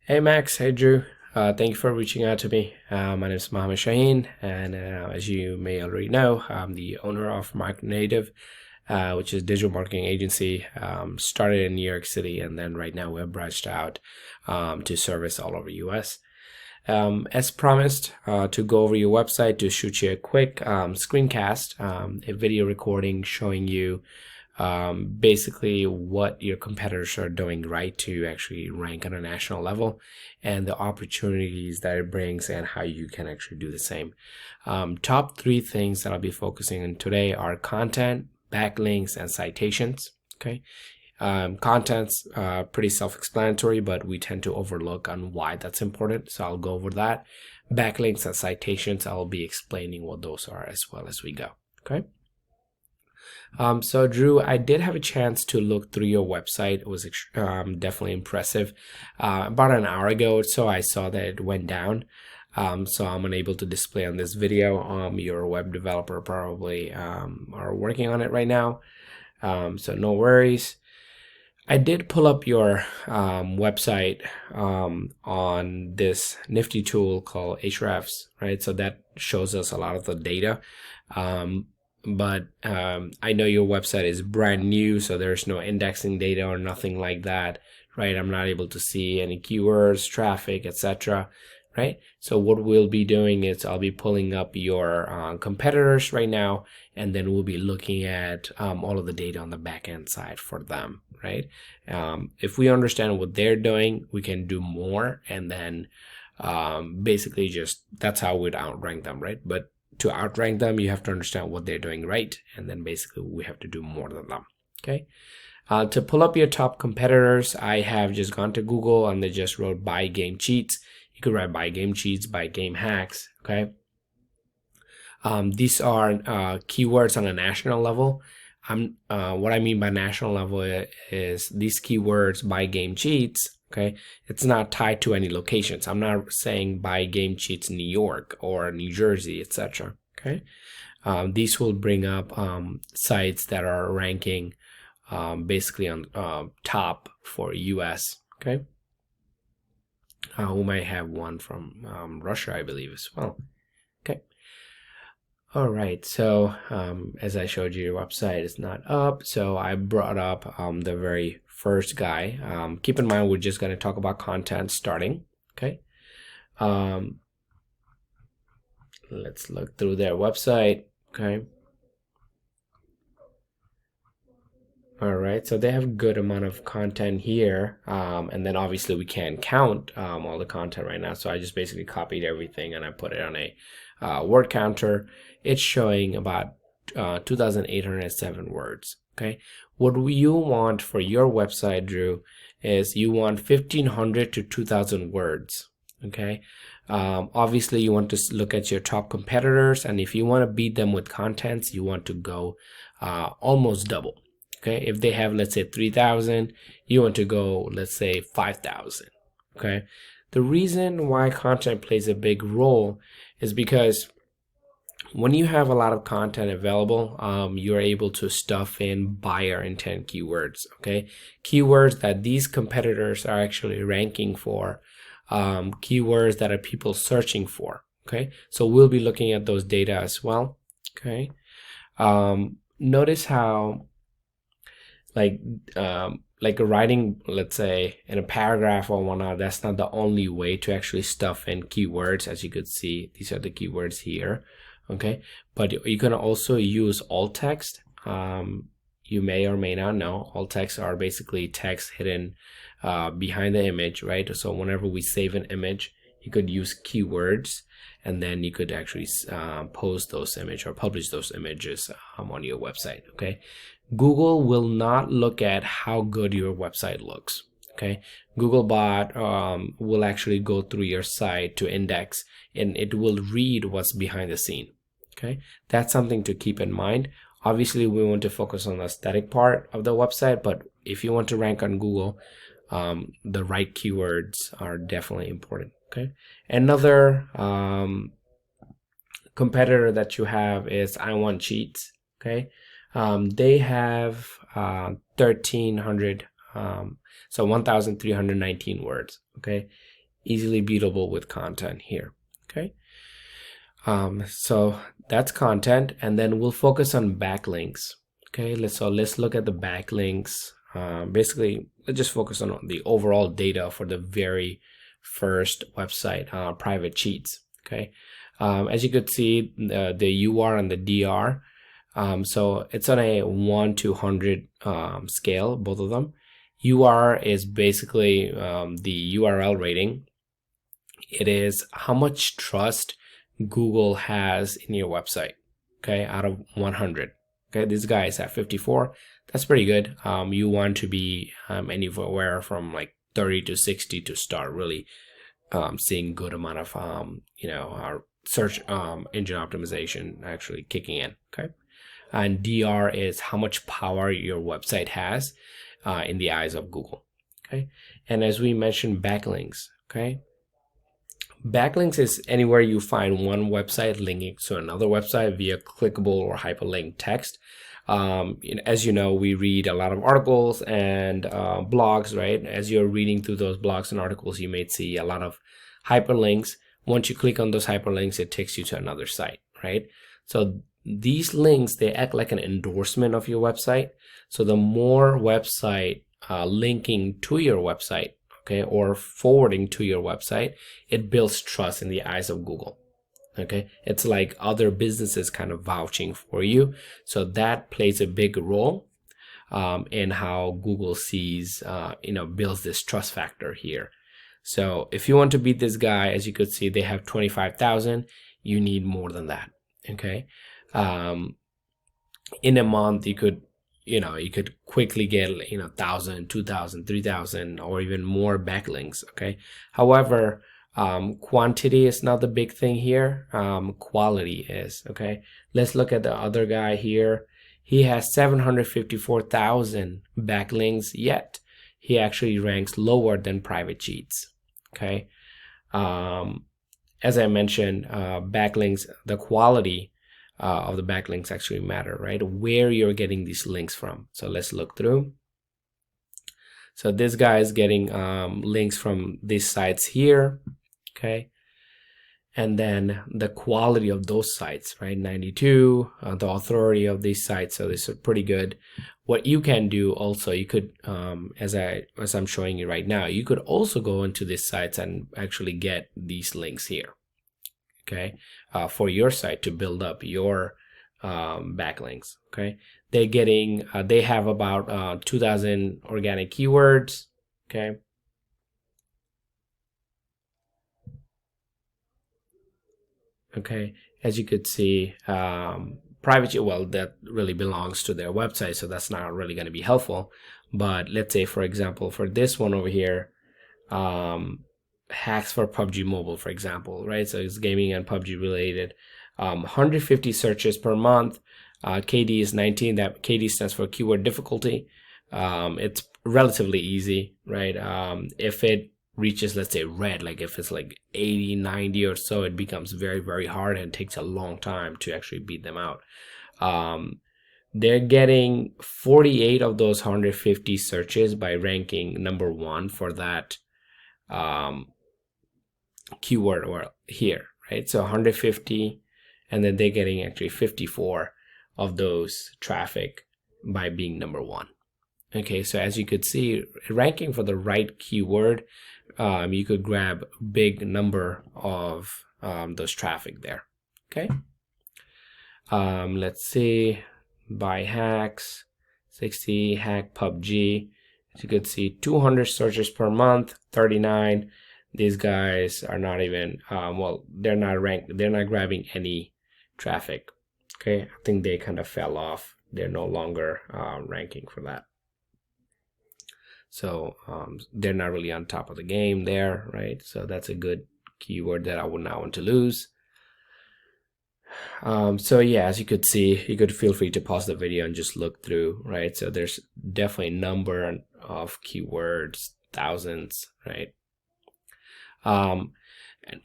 Hey Max, hey Drew. Thank you for reaching out to me. My name is Mohammed Shaheen, and as you may already know, I'm the owner of MarkNative, which is a digital marketing agency. Started in New York City, and then right now we're branched out to service all over US. As promised, to go over your website to shoot you a quick screencast, a video recording showing you basically what your competitors are doing right to actually rank on a national level and the opportunities that it brings and how you can actually do the same. Top three things that I'll be focusing on today are content, backlinks, and citations. Okay. Content's pretty self-explanatory, but we tend to overlook on why that's important. So I'll go over that. Backlinks and citations, I'll be explaining what those are as well as we go. Okay. So Drew, I did have a chance to look through your website. It was definitely impressive. About an hour ago or so, I saw that it went down. So I'm unable to display on this video. Your web developer probably are working on it right now. So no worries. I did pull up your website on this nifty tool called Ahrefs, right? So that shows us a lot of the data. But I know your website is brand new, so there's no indexing data or nothing like that, right? I'm not able to see any keywords, traffic, etc., right? So what we'll be doing is I'll be pulling up your competitors right now, and then we'll be looking at all of the data on the back end side for them, right? If we understand what they're doing, we can do more, and then basically just that's how we'd outrank them, right? But to outrank them, you have to understand what they're doing right, and then basically we have to do more than them. Okay. To pull up your top competitors, I have just gone to Google and they just wrote buy game cheats. You could write buy game cheats, buy game hacks. Okay. These are keywords on a national level. What I mean by national level is these keywords buy game cheats. Okay, it's not tied to any locations. I'm not saying buy game cheats New York or New Jersey, etc. Okay, these will bring up sites that are ranking basically on top for US. Okay, we might have one from Russia, I believe, as well. Okay. All right, so as I showed you, your website is not up, so I brought up the very first guy. Keep in mind, we're just going to talk about content starting. Okay. Let's look through their website. Okay. All right, so they have a good amount of content here, and then obviously we can't count all the content right now, so I just basically copied everything and I put it on a word counter. It's showing about 2,807 words. Okay, what you want for your website, Drew, is you want 1,500 to 2,000 words. Okay, obviously you want to look at your top competitors, and if you want to beat them with contents, you want to go almost double. Okay, if they have, let's say 3,000, you want to go, let's say 5,000. Okay, the reason why content plays a big role is because when you have a lot of content available, you're able to stuff in buyer intent keywords. Okay, keywords that these competitors are actually ranking for, keywords that are people searching for. Okay, so we'll be looking at those data as well. Okay, notice how like writing, let's say in a paragraph or whatnot, that's not the only way to actually stuff in keywords. As you could see, these are the keywords here. Okay, but you can also use alt text. You may or may not know, alt text are basically text hidden behind the image, right? So whenever we save an image, you could use keywords, and then you could actually post those images or publish those images on your website. Okay, Google will not look at how good your website looks. Okay, Googlebot will actually go through your site to index, and it will read what's behind the scene. Okay, that's something to keep in mind. Obviously, we want to focus on the aesthetic part of the website, but if you want to rank on Google, the right keywords are definitely important. Okay, another competitor that you have is I Want Cheats. Okay, they have 1,300, so 1,319 words. Okay, easily beatable with content here. Okay. So that's content, and then we'll focus on backlinks. Okay, let's look at the backlinks. Basically, let's just focus on the overall data for the very first website, private cheats. Okay, as you could see, the UR and the DR. So it's on a 1 to 100 scale, both of them. UR is basically the URL rating. It is how much trust Google has in your website, okay, out of 100. Okay, this guy is at 54. That's pretty good. You want to be anywhere from like 30 to 60 to start really seeing good amount of our search engine optimization actually kicking in. Okay, and DR is how much power your website has in the eyes of Google. Okay, and as we mentioned, backlinks. Okay, backlinks is anywhere you find one website linking to another website via clickable or hyperlinked text. As you know, we read a lot of articles and blogs, right? As you're reading through those blogs and articles, you may see a lot of hyperlinks. Once you click on those hyperlinks, it takes you to another site, right? So these links, they act like an endorsement of your website. So the more website linking to your website, okay, or forwarding to your website, it builds trust in the eyes of Google. Okay, it's like other businesses kind of vouching for you. So that plays a big role in how Google sees, builds this trust factor here. So if you want to beat this guy, as you could see, they have 25,000. You need more than that. Okay, in a month, you could quickly get 1,000, 2,000, 3,000, or even more backlinks. Okay, however, quantity is not the big thing here. Quality is. Okay, let's look at the other guy here. He has 754,000 backlinks, yet he actually ranks lower than private cheats. Okay, as I mentioned, backlinks, the quality of the backlinks actually matter, right? Where you're getting these links from. So let's look through. So this guy is getting links from these sites here, okay? And then the quality of those sites, right? 92, the authority of these sites. So this is pretty good. What you can do also, you could, as I'm showing you right now, you could also go into these sites and actually get these links here, okay, for your site to build up your backlinks. Okay, they have about 2,000 organic keywords. Okay, as you could see, private, well, that really belongs to their website, so that's not really going to be helpful. But let's say, for example, for this one over here, hacks for PUBG Mobile, for example, right? So it's gaming and PUBG related. 150 searches per month. KD is 19. That KD stands for keyword difficulty. It's relatively easy, right? If it reaches, let's say, red, like if it's like 80, 90 or so, it becomes very, very hard and takes a long time to actually beat them out. They're getting 48 of those 150 searches by ranking number 1 for that keyword or here, right? So 150, and then they're getting actually 54 of those traffic by being number 1. Okay, so as you could see, ranking for the right keyword, you could grab big number of those traffic there. Okay, let's see, by hacks, 60 hack PUBG. As you could see, 200 searches per month, 39. These guys are not even they're not ranked, they're not grabbing any traffic. Okay, I think they kind of fell off. They're no longer ranking for that. So they're not really on top of the game there, right? So that's a good keyword that I would not want to lose. So yeah, as you could see, you could feel free to pause the video and just look through, right? So there's definitely a number of keywords, thousands, right?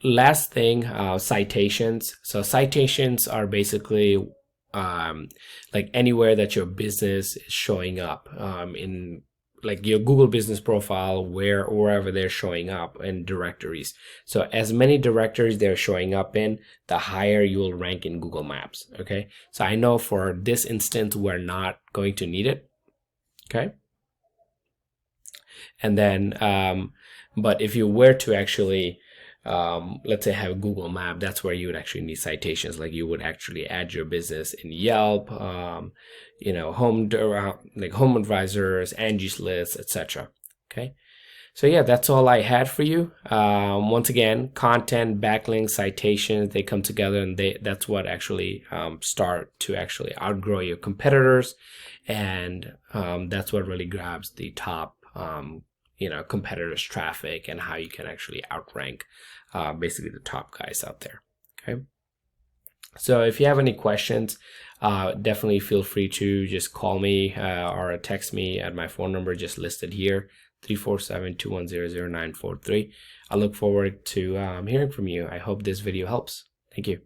Last thing, citations. So citations are basically like anywhere that your business is showing up in like your Google business profile wherever they're showing up in directories. So as many directories they're showing up in, the higher you will rank in Google Maps. Okay, so I know for this instance we're not going to need it. Okay, and then but if you were to actually let's say have a Google Map, that's where you would actually need citations. Like you would actually add your business in Yelp, you know, like Home Advisors, Angie's List, etc. Okay, so yeah, that's all I had for you. Once again, content, backlinks, citations, they come together, and that's what actually start to actually outgrow your competitors, and that's what really grabs the top you know, competitors' traffic, and how you can actually outrank basically the top guys out there. Okay, so if you have any questions, definitely feel free to just call me or text me at my phone number just listed here, 347-210-0943. I look forward to hearing from you. I hope this video helps. Thank you.